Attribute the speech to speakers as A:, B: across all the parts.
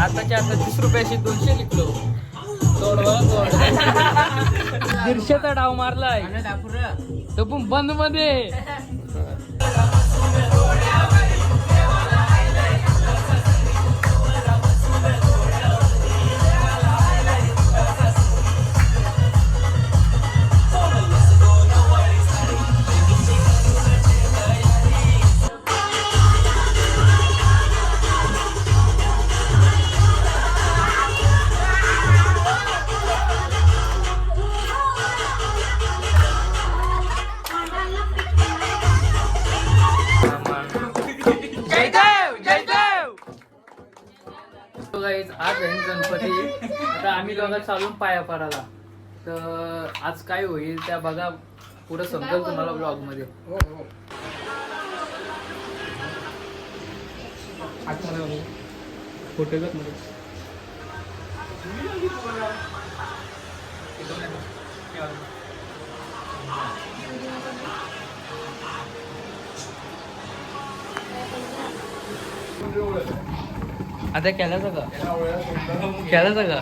A: आताच्या आता 30 रुपयाशी 200 लिखलो. 150चा डाव मारलाय तो पण बंद मध्ये. आज आहे गणपती. आता आम्ही दोघं चालून पाया पडायला. तर आज काय होईल त्या बघा, पुढं समजेल तुम्हाला ब्लॉग मध्ये. आता केलाच का केलाच का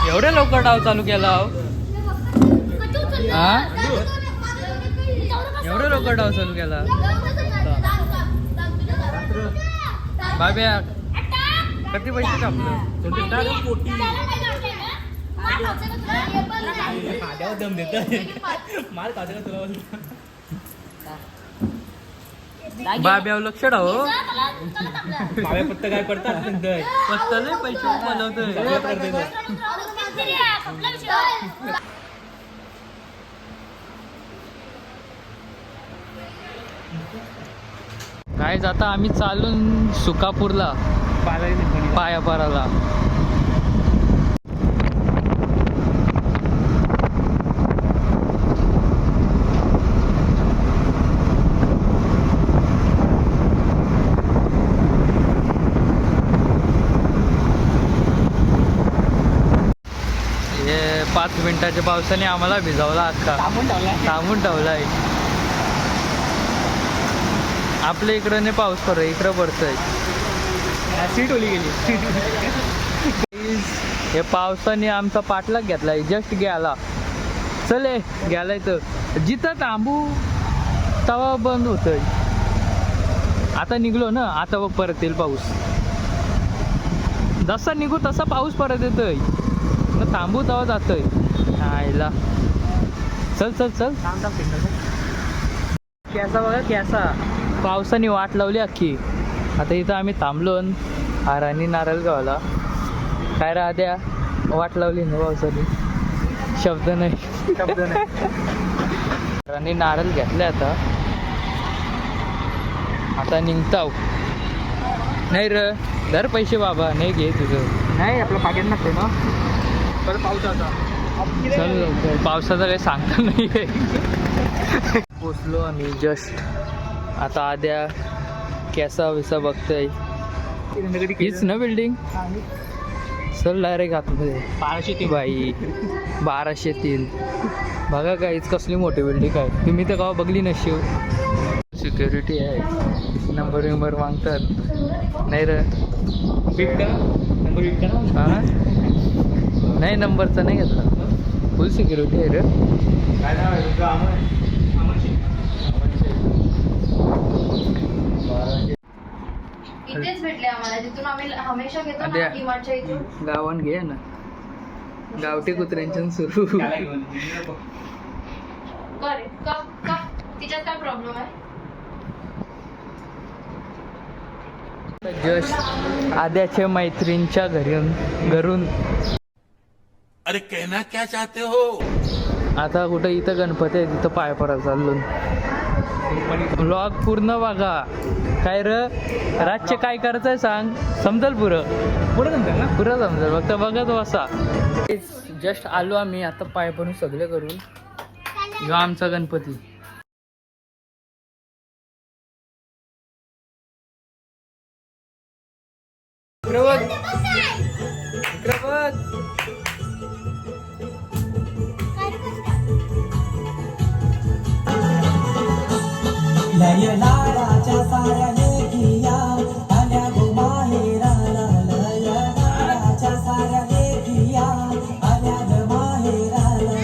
A: एवढ्या लवकर डाव चालू केला हा? एवढ्या लवकर डाव चालू केला बाब्या. किती पैसे कापलं? दम बाब्या लक्ष राहो. बाब्या फक्त काय पडतात फक्त नाही पैसे बोलवतोय. काय जाता आम्ही चालून सुकापूरला पाया पडायला. हे 5 मिनिटाच्या पावसाने आम्हाला भिजावला अख्खा. थांबून ठेवलाय. आपल्या इकडं नाही पाऊस पडतोय, इकडं पडतोय. सीट ओली गेली. हे पावसाने आमचा पाठलाग घेतलाय. जस्ट गेला चले गेलाय तर जिथं थांबू तवा बंद होतोय. आता निघलो ना, आता बघ परत येईल पाऊस. जसा निघू तसा पाऊस परत येतोय. मग थांबू तवा जातोय. आईला चल चल चल. कॅसा बघा कॅसा. पावसाने वाट लावली अख्खी. आता इथं आम्ही थांबलो हारानी नारळगावला. काय राहत्या वाट लावली ना पावसाने. शब्द नाही. हारानी नारळ घेतले. आता निघताव. नाही र दर पैसे बाबा नाही घे तुझं. नाही आपलं पाकिट नसते ना. पावसाचा चल लवकर. पावसाचं काही सांगता नाही आहे. पोचलो आम्ही जस्ट. आता आद्या कॅसा विसा बघतोय. हीच ना बिल्डिंग. चल डायरेक्ट आतमध्ये. 1203 बाई 1203 बघा काहीच कसली मोठी बिल्डिंग आहे. तुम्ही तर गाव बघली नशील. सिक्युरिटी आहे. नंबर मागतात. नाही र हां नाही नंबरचा नाही घेतला. फुल सिक्युरिटी आहे रे.
B: इथेच भेटले आम्हाला जिथून आम्ही हमेशा घेतो ना किमाच्या इथून.
A: गावान घे ना. गावठी कुत्र्यांच्या सुरू.
B: तिच्यात काय प्रॉब्लेम आहे?
A: जस्ट आद्याच्या मैत्रीणच्या घरून.
C: अरे कहना क्या चाहते हो?
A: आता कुठं इथं गणपती आहे तिथं पाय पडायला चाललो. ब्लॉग पूर्ण बघा. काय र रातचे काय करायचंय सांग. समजेल पुरं समजेल ना. पुरं समजेल फक्त बघत बसा. जस्ट आलो आम्ही आता पाय पडून सगळे करून. ह्यो आमचा गणपती.
D: लाडाच्या साऱ्या लेकिया आल्या गो माहेराला लाडाच्या साऱ्या लेकिया आल्या ग माहेराला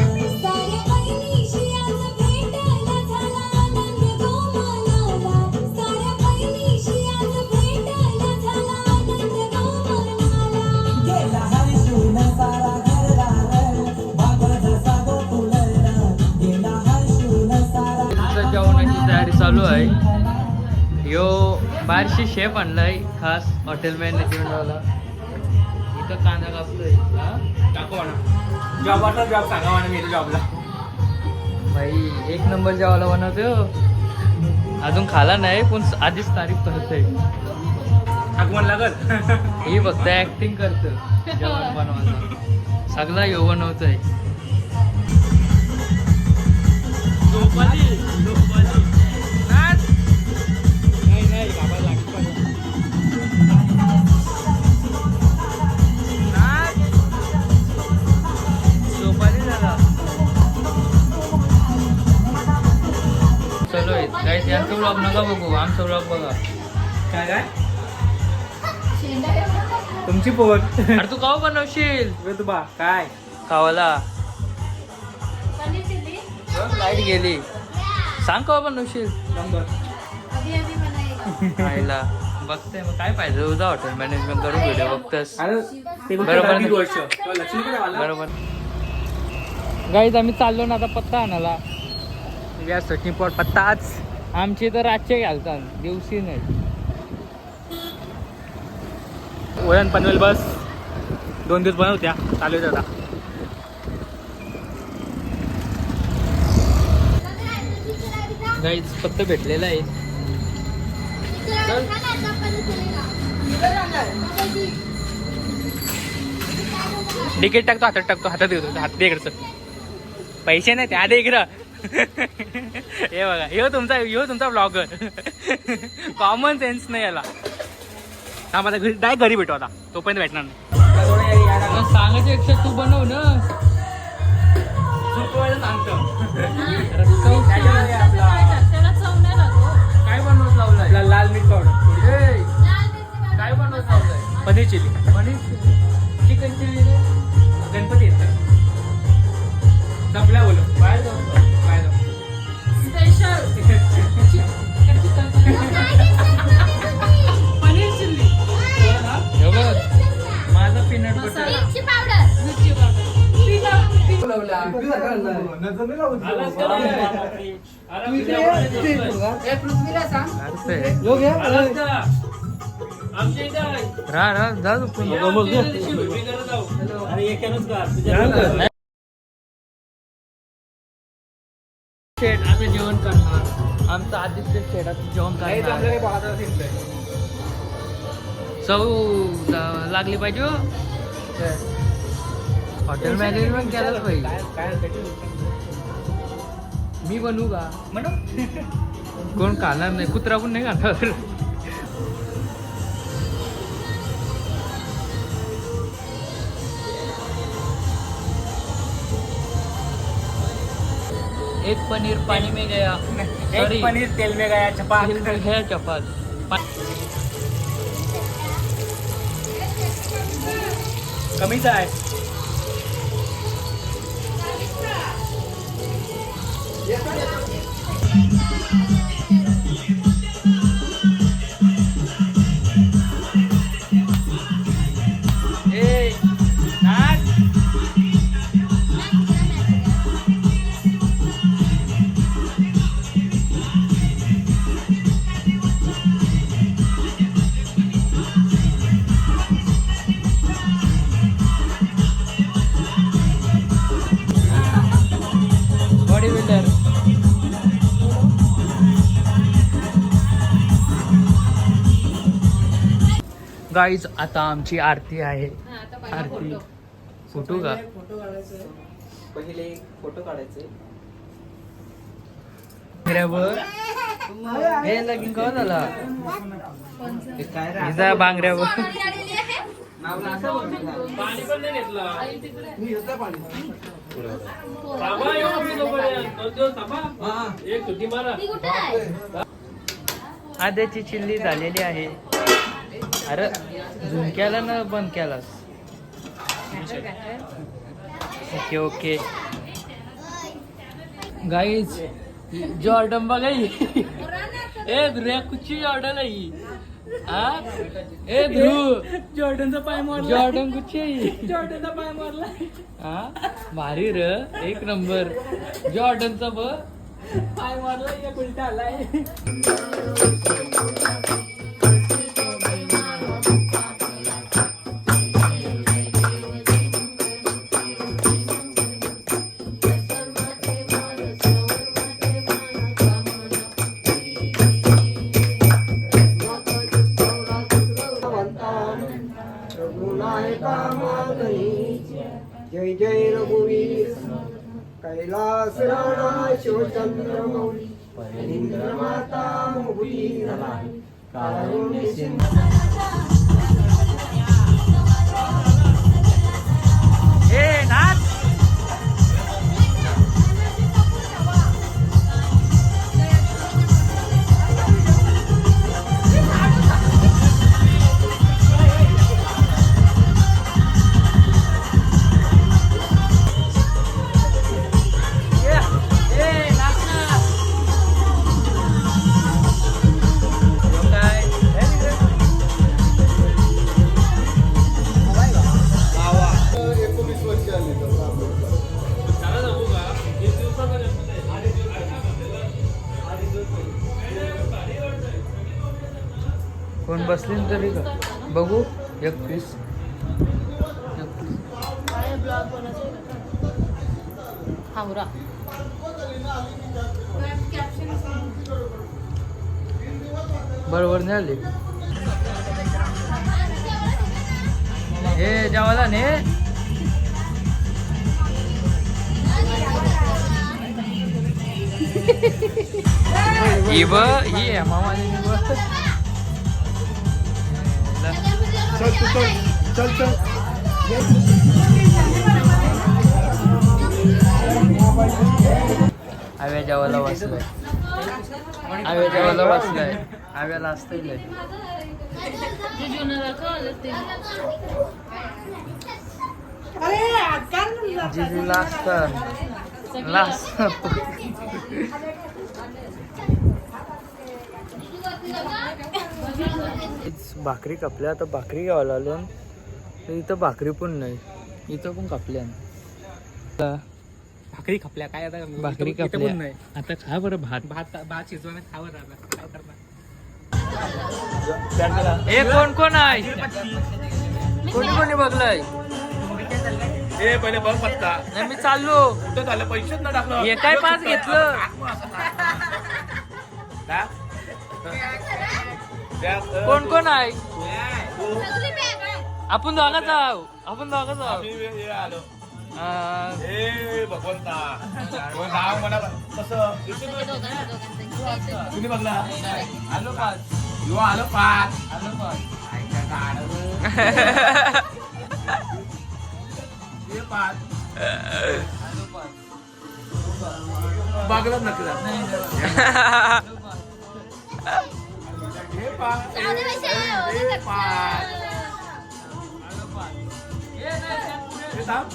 E: साऱ्या बहिणीशी आज भेटायला झाला आनंद गो मनाला साऱ्या बहिणीशी आज भेटायला झाला आनंद गो मनाला
D: गेला हर्षून सारा घरदार बाबा जसा गोकुळला गेला हर्षून सारा
A: तुमचं जेवणाची तयारी चालू आहे. यो बारशी शेफ आणलाय खास हॉटेल मॅनेजमेंटवाला. इथं कांदा कापतोय. हा
F: टाकू म्हणा जॉब वाटला जॉब सांगा म्हणा मी जॉबला
A: भाई एक नंबर जेवायला बनवतो. अजून खाला नाही पण आधीच तारीफ करतोय.
F: आगमन लागल
A: ही फक्त ऍक्टिंग करतं जेवण बनवायचं. सगळा यो बनवतोय. चलो गाईस यांचा व्लॉग नका बघू आमचा व्लॉग बघा.
F: काय काय तुमची पोट
A: अरे तू काव बनवशील
F: बा काय
A: खावाला.
B: पनीर चिल्ली
A: लाईट गेली. सांग काव बनवशील.
B: अभी अभी बनाएगा.
A: खायला बघते मग काय पाहिजे उद्या हॉटेल मॅनेजमेंट करून व्हिडिओ बघतस.
F: अरे ते
A: बरोबर.
F: किती वर्ष लक्ष्मीकडे आला
A: बरोबर. गाईज आम्ही चाललो ना आता पत्ता आणायला.
F: या चटणी पोट पत्ताच
A: आमची तर रातचे घालतात दिवशी नाही.
F: वळण पनवेल बस 2 दिवस बनवत्या चालू आहे आता.
A: गाईज पत्ता भेटलेला आहे.
F: तिकीट टाकतो हातात टाकतो हातात घेतो हात दे इकडचं. पैसे नाही ते आधे इकडं हे बघा ह्यो तुमचा ब्लॉगर कॉमन सेन्स नाही याला. हा माझा घरी डायरेक्ट घरी भेटू आता तोपर्यंत भेटणार नाही.
A: सांगायच्या तू बनव ना. काय बनवत लावलाय.
F: आपला लाल मिर्च पावडर
A: काय बनवत लावलाय.
F: Paneer chilli
A: paneer chicken chilli
F: Ganpati येतात संपल्या बोलो
A: बाहेर जाऊ.
F: काय जाऊ.
E: पनीर चिल्ली
A: हे बघ माझा पीनट बटर.
E: मिरची पावडर
A: राहा जा आता जेवण करणार. आमचं आदित्य शेडात जेवण करणार. चव लागली पाहिजे हो. हॉटेल मॅनेजमेंट केलंच पाहिजे. मी बनवू का कोण खाणार नाही. कुत्रा पण नाही खाणार. एक पनीर पानी में गया.
F: एक पनीर तेल में गया चपात
A: है चपात.
F: कमीच आहे.
A: Body builder. गाईज आता आमची आरती आहे. आरती फोटो का
D: पहिले फोटो काढायचे.
A: बांगऱ्यावर हे लगीन कवा झाला.
D: काय
A: हिजा बांगऱ्यावर आद्याची चिल्ली झालेली आहे. अरे झुणक्याला ना बंद केलास. ओके ओके गाईज जॉर्डन बघा ही. ए ध्रुया कुठची जॉर्डन आहे ही? हा ए ध्रुव
F: जॉर्डनचा पाय मारला.
A: जॉर्डन कुठची आहे ही?
F: जॉर्डनचा पाय मारला.
A: हा भारी र एक नंबर जॉर्डनचा ब
F: पाय मारला एक उलटा आलाय.
G: जय जय रघुवीर कैलास राणा शिवचंद्र मौली इंद्र माता मुक्ती कारुण्य सिंधू.
F: ए नाच.
A: कोण बसली ना तरी का बघू. 31
B: हावरा
A: बरोबर नाही आले. हे जेवायला ने ही ब ही आहे मामाने आव्या जेवायला वाचलाय. आव्या जेवायला वाचलाय. आव्याला असतंय जिजूला असतं लास्ट. भाकरी कापल्या. आता भाकरी घ्यावं आलो. इथं भाकरी पण नाही. इथं पण कापल्या.
F: भाकरी खपल्या काय आता.
A: भाकरी
F: इथं
A: कापल्या.
F: पण नाही.
A: आता खा बरं भात.
F: भात शिजवणे खावर आता काय करणार.
A: हे कोण कोण आहे? कोणी कोणी बघलंय?
C: ए पहिले बघ पत्ता
A: नाही मी चाललो.
C: कुठं झालं पैसेच ना टाकलं.
A: हे काय पाच घेतलं? कोण कोण आहे? आपण दोघा जाऊ. आपण दोघा जाऊ.
C: आलो
A: हा.
C: ए भगवंता नाव म्हणा कसं तुम्ही बघला.
A: आलो पाच.
C: यो आलो पाच.
A: आलो पाच.
C: ये पाच
A: आलो पाच.
C: बघलंच नकला. हे पाच. हे पाच. हे थांब.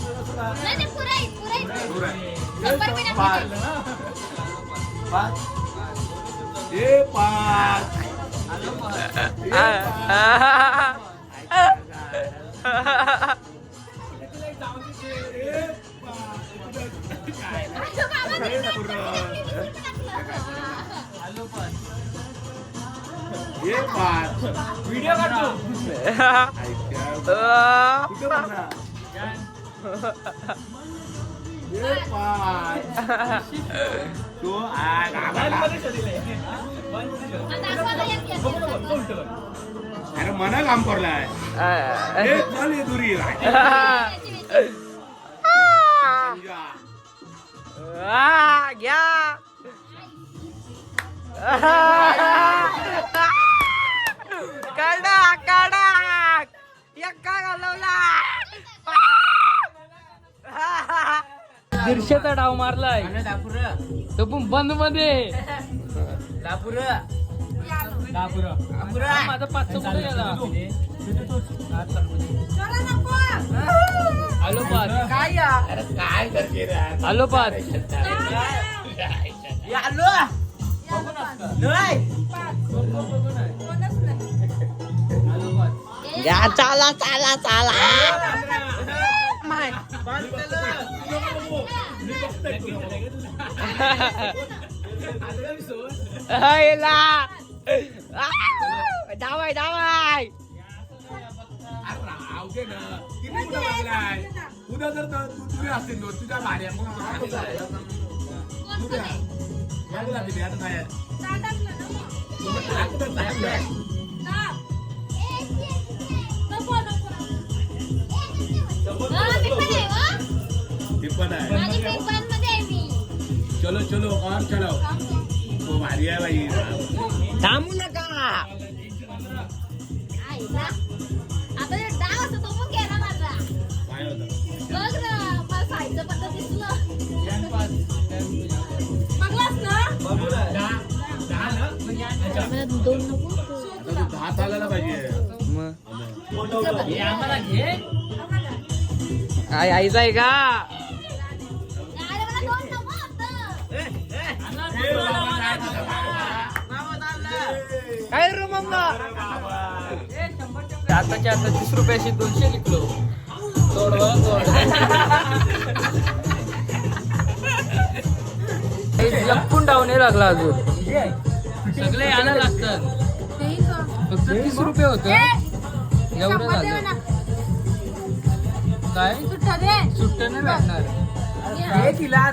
C: पाच. पाच. हे पाच.
A: आलो पाच. आलो पाच.
C: हे पाच.
F: व्हिडिओ काढतो.
C: कुठे बघा. हे पाच. तो अरे मना काम करलाय. हे चल ये दुरी
A: घ्या. काढा काढा. एक्का घालवला. दीडशेचा डाव मारलाय तो पण बंद मध्ये. माझा 500 कुठे गेला आलो पाच आलो पाच
D: चाला चाला चाला
F: डावाय डावाय
C: उद्या जर तुझे असतील तुझ्या भाड्या मग चलो चलो और चलो तो भारी आहे भाई
D: थांबू नका
B: आता डाव असतो तो पण गेला माझा
C: काय होतं
B: बघ ना मला साईडचं पत्ता दिसलं बघलास ना मला दोन नको
C: आता तू 10 चालायला पाहिजे
A: आम्हाला घे
F: आईचा आहे का
B: अरे मला दोन नको आता
F: काय रे मम्मा आताच्या आता 30 रुपयाशी 200 लिखलो लपून डाऊन लागला अजून
A: सगळे यायला लागतात फक्त 30 रुपये होत एवढं झालं काय सुट्ट नाही भेटणार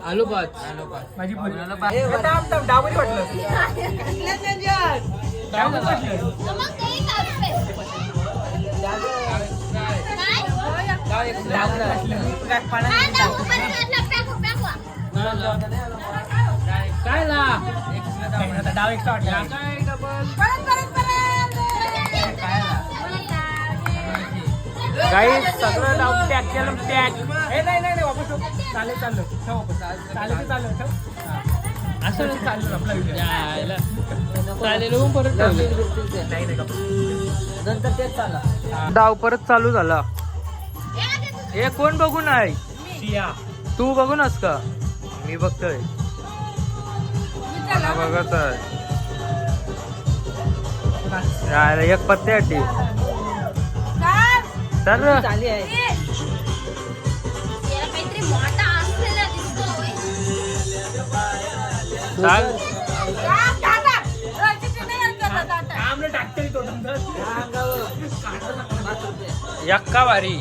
A: आलो पाच
F: माझी
D: डाबरी वाटलं
A: काय झालं? काय ला
F: डाव एक्स्ट्रा वाटला
A: काय डबल
F: काही सगळं डाव पॅक केलं पॅक
D: नाही वापस चालेल चाललं ठेव वापस चालेल चाललं ठेव
F: असं नाही
D: चाललं आपला विषय
A: यायला चालेल मग परत ठेवले
D: नाही नंतर तेच चालला
F: डाव परत चालू झाला हे कोण बघून आहे
D: शिया
F: तू बघूनस का मी बघतोय बघत आहे यायला एक पत्त्यासाठी तर
D: चाली आहे
B: काहीतरी मोठा असलेला दिसतोय
F: चाल
D: आमने टाकतोय तो
F: यक्का भारी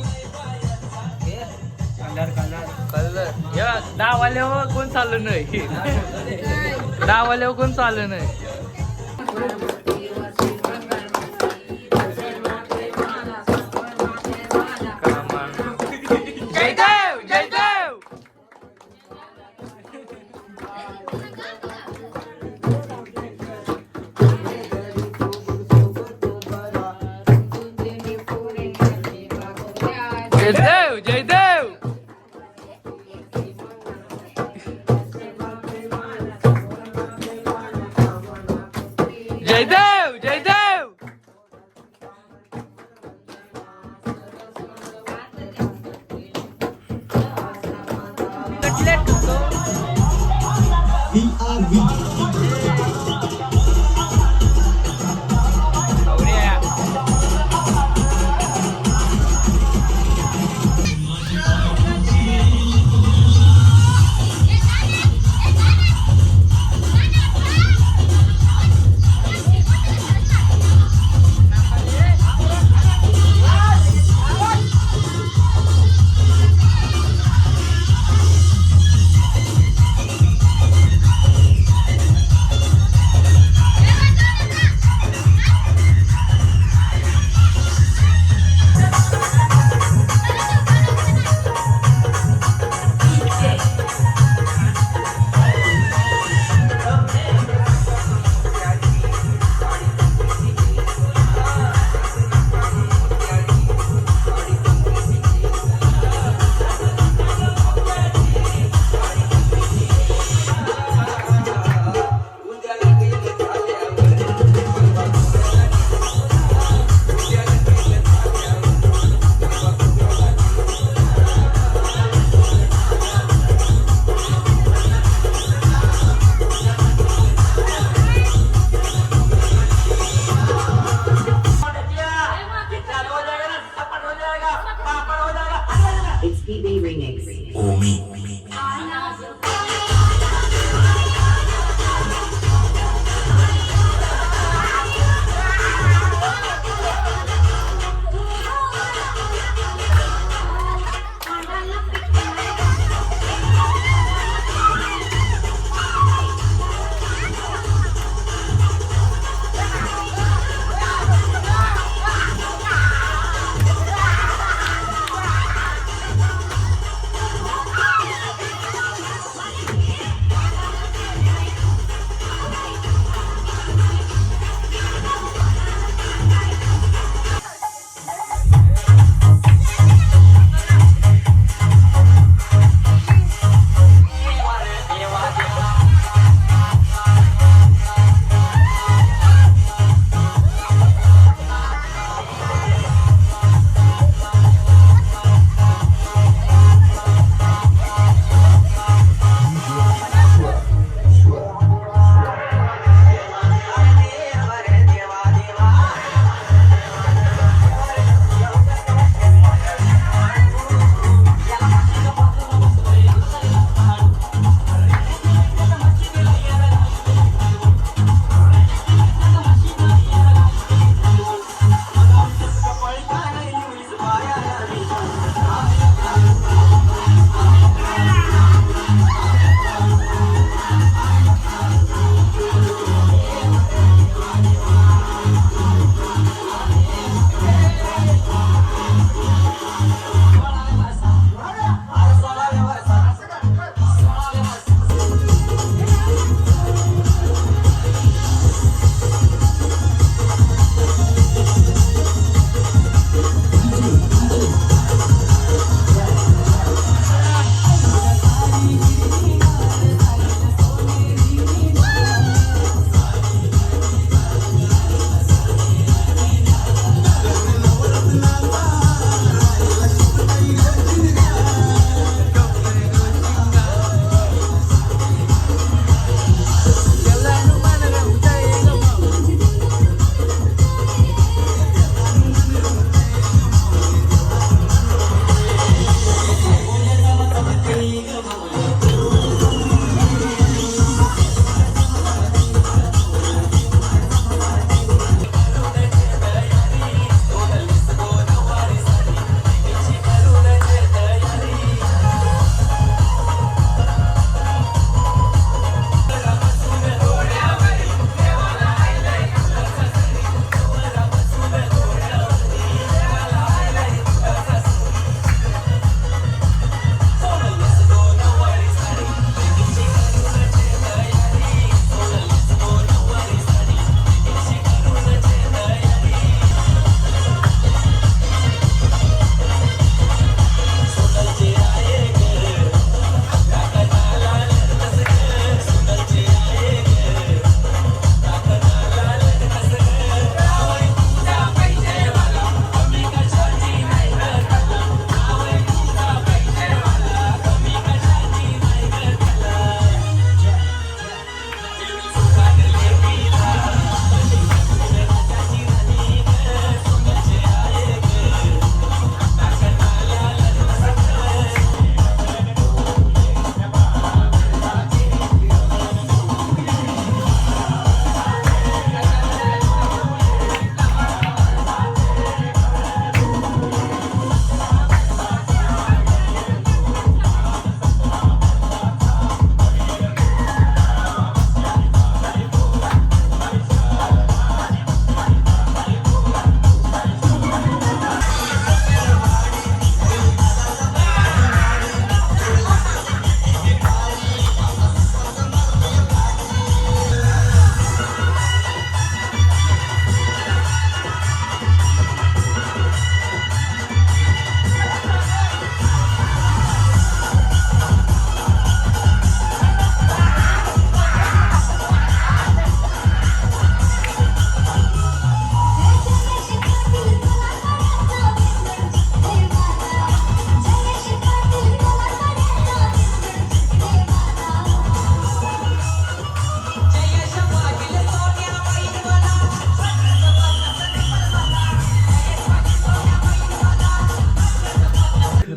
F: कलर या डावाल्यावर कोण चाललं नाही डावाल्यावर कोण चाललं नाही जयदेव जयदेव जयदेव जयदेव जयदेव जयदेव कटलेट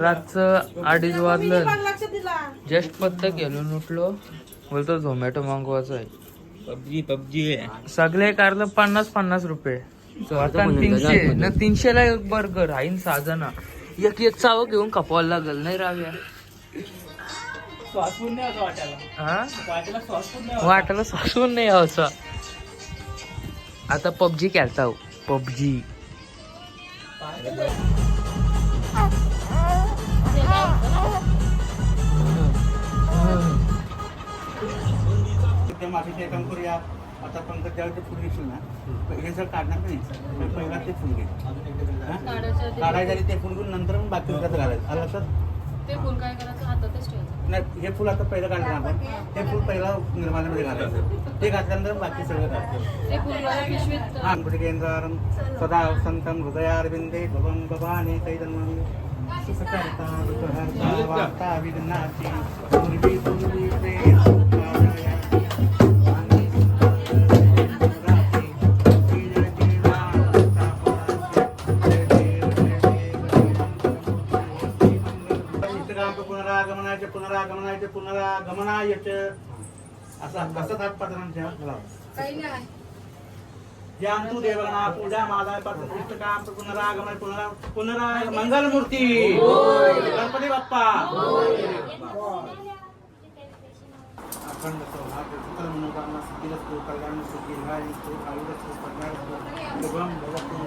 A: रातचं 2:30 वाजलं. जस्ट पत्ता घेऊन उठलो, बोलतो झोमॅटो मागवायचं आहे.
C: पबजी
A: सगळे कारलं 50-50 रुपये. आता 300 न 300ला एक बर्गर आहे 6 जण. एक चाव घेऊन खपवायला लागल नाही राव्या.
F: श्वास पूर्ण असं वाटायला
A: हा
F: वाटायला श्वास पूर्ण
A: वाटायला सासून नाही यावं. आता पबजी खेळता पबजी.
C: मातीचे काम करूया. आता पंकज ज्यावेळी ते फुल घेशील ना, हे जर काढणार नाही तर पहिला ते फुल घे. काढायचं आणि ते फुल घेऊन नंतर मग बाकी त्यात घालायचं. आलं तर
B: ते फुल काय करायचं हातातच ठेवायचं.
C: नाही, हे फुल आता पहिलं काढलं आपण, हे फुल पहिला निर्माल्यामध्ये घालायचं. ते घातल्यानंतर बाकी सगळं घालायचं.
B: ते फुल मला पिशवीत
C: केंद्रारं सदा संतं हृदयारविंदे भवं भवानी कैदन्वं सुखकर्ता दुःखहर्ता वार्ता विघ्नाची पूर्वी पूर्वी प्रेम पुनरागमनाचे पुनरागमनायच असं कसं हात पात्रांच्या
B: काही नाही.
C: ज्ञान तू देवगणा पूजा माला पात्र पुस्तकाम पुनरागमन पुनरा मंगलमूर्ती गणपती बाप्पा. अखंड सौभाग्य सकल मनोकामना सिद्धिरस्तु कल्याणस्तु दीर्घायुस्तु आयुरस्तु प्रज्ञास्तु शुभम भवतु.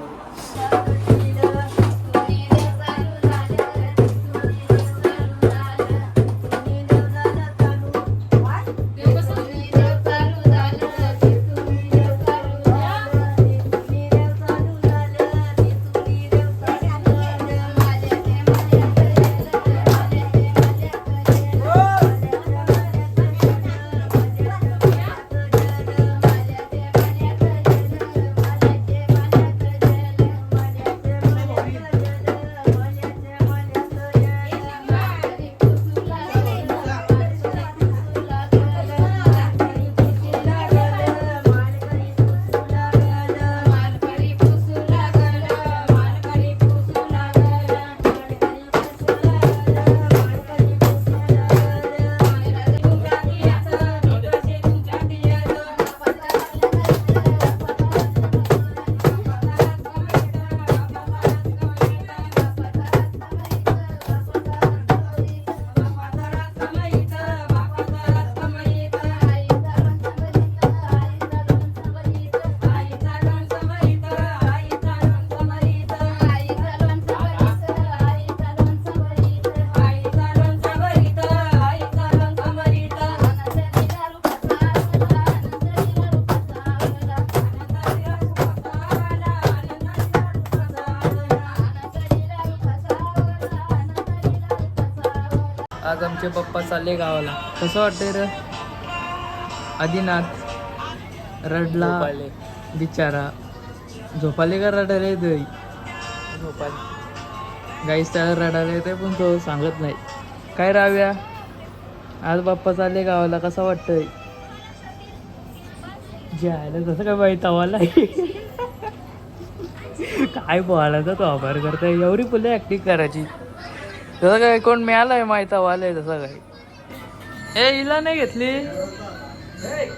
A: आज आमचे पप्पा चालले गावाला. कसं वाटतंय रे? आदिनाथ रडला बिचारा. झोपाले का रडायला येतोय? गाईस त्याला रडायला येतोय पण तो सांगत नाही. काय राव्या, आज पप्पा चालले गावाला, कसं वाटतंय? जायला तसं काय बाई तवाला काय बोलायचा तो आभार करताय. एवढी पुढे ऍक्टिंग करायची. तसं काय कोण मिळालंय माहिती वालय तसं काय. ए हिला नाही घेतली,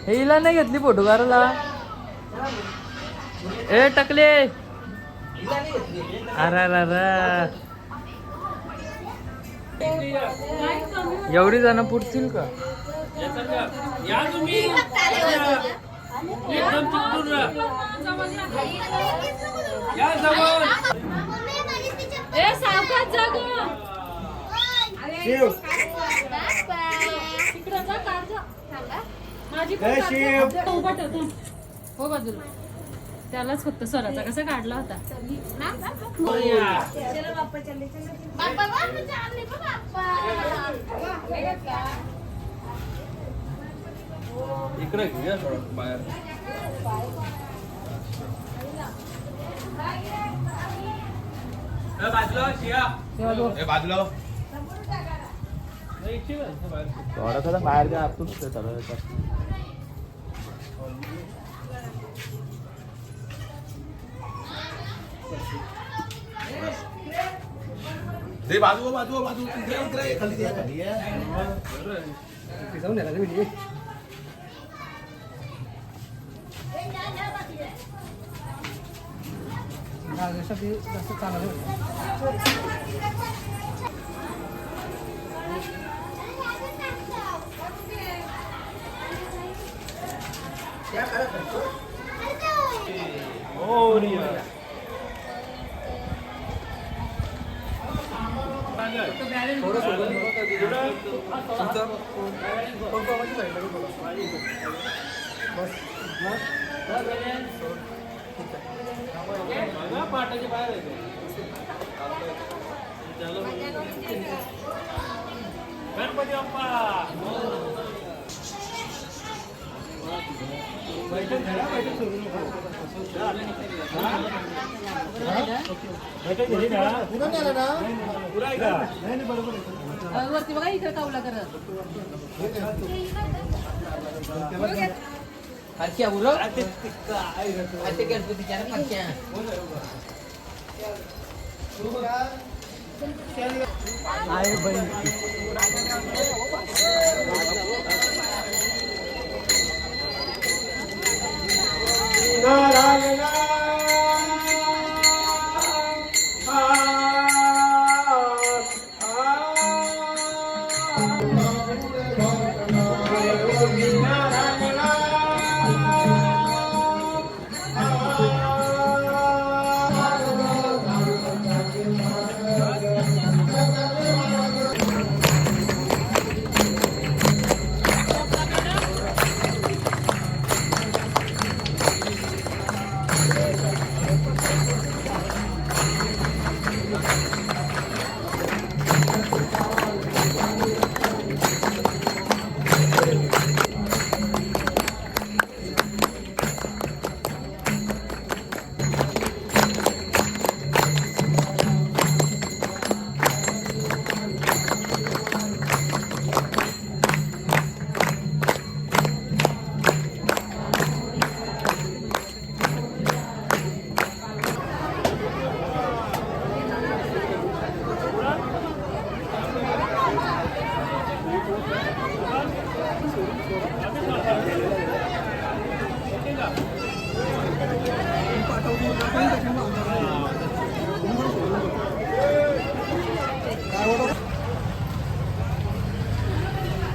A: हे हिला नाही घेतली फोटो काढायला. ए टकले, अरे एवढी जण पुरतील का?
E: हो बाजूला त्यालाच फक्त स्वराचा कसा काढला होता.
C: इकडे घेऊया थोडं बाहेर. बाजूला थोडा बाहेर द्या. आपण दे बाजू इकडे खाली
G: जाऊन द्या मी जास्त चाललं
D: गणपती बाप्पा
E: वरती बघा इकडे कावला करत
F: फारशी आहे बोलो ते गणपतीच्या फारशी
G: आहे बहीण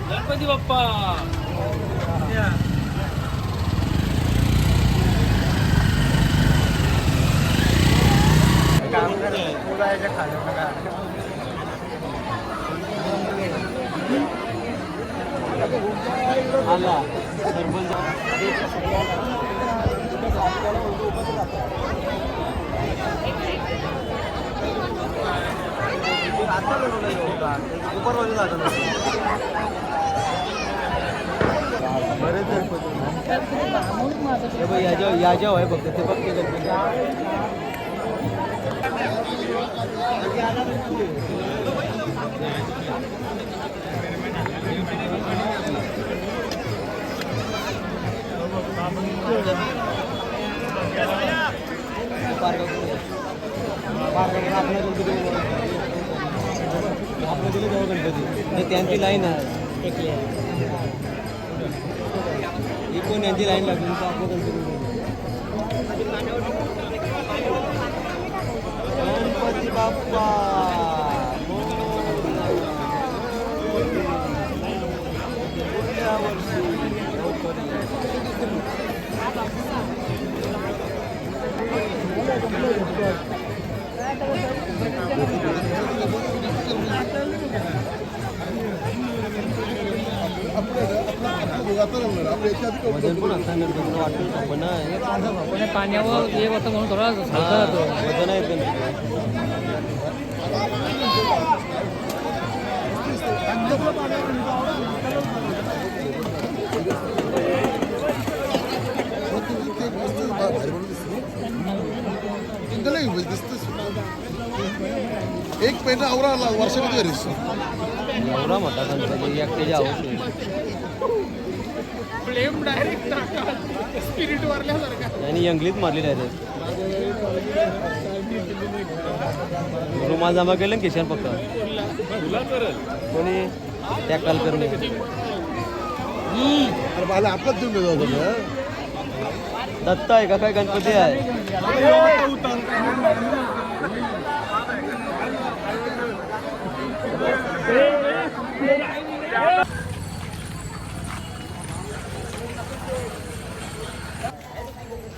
F: गणपती बाप्पा आला याच्या आहे फक्त ते फक्त त्यांची लाईन आहे ही पण यांची लाईन लागली गणपती बाप्पा वजन पण असणार वाटतं पण
A: पाण्यावर एक होतं म्हणून थोडा
F: वजन आहे
H: एक पेंटा आवरा वर्षामध्ये घरीच
F: एवढा मोठा गणपती एकट्याची आवश्यक
D: फ्लेम डायरेक्ट स्पिरिट वारल्यासारखा
F: आणि अंगलीत मारली डायरेक्ट
G: रुमाल जमा केले किशन फक्त कोणी त्या काल करणे
H: अरे मला आपलाच देऊन देतो होतं
G: दत्त आहे का काय गणपती आहे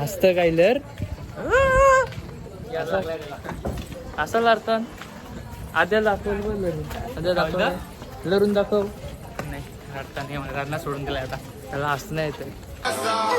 A: हसतं काय लर असं लारतं आद्या दाखव आद्या दाखव लरून दाखव
F: नाही रडता नाही मला रडणं सोडून दिलाय आता
A: त्याला हसणं येतं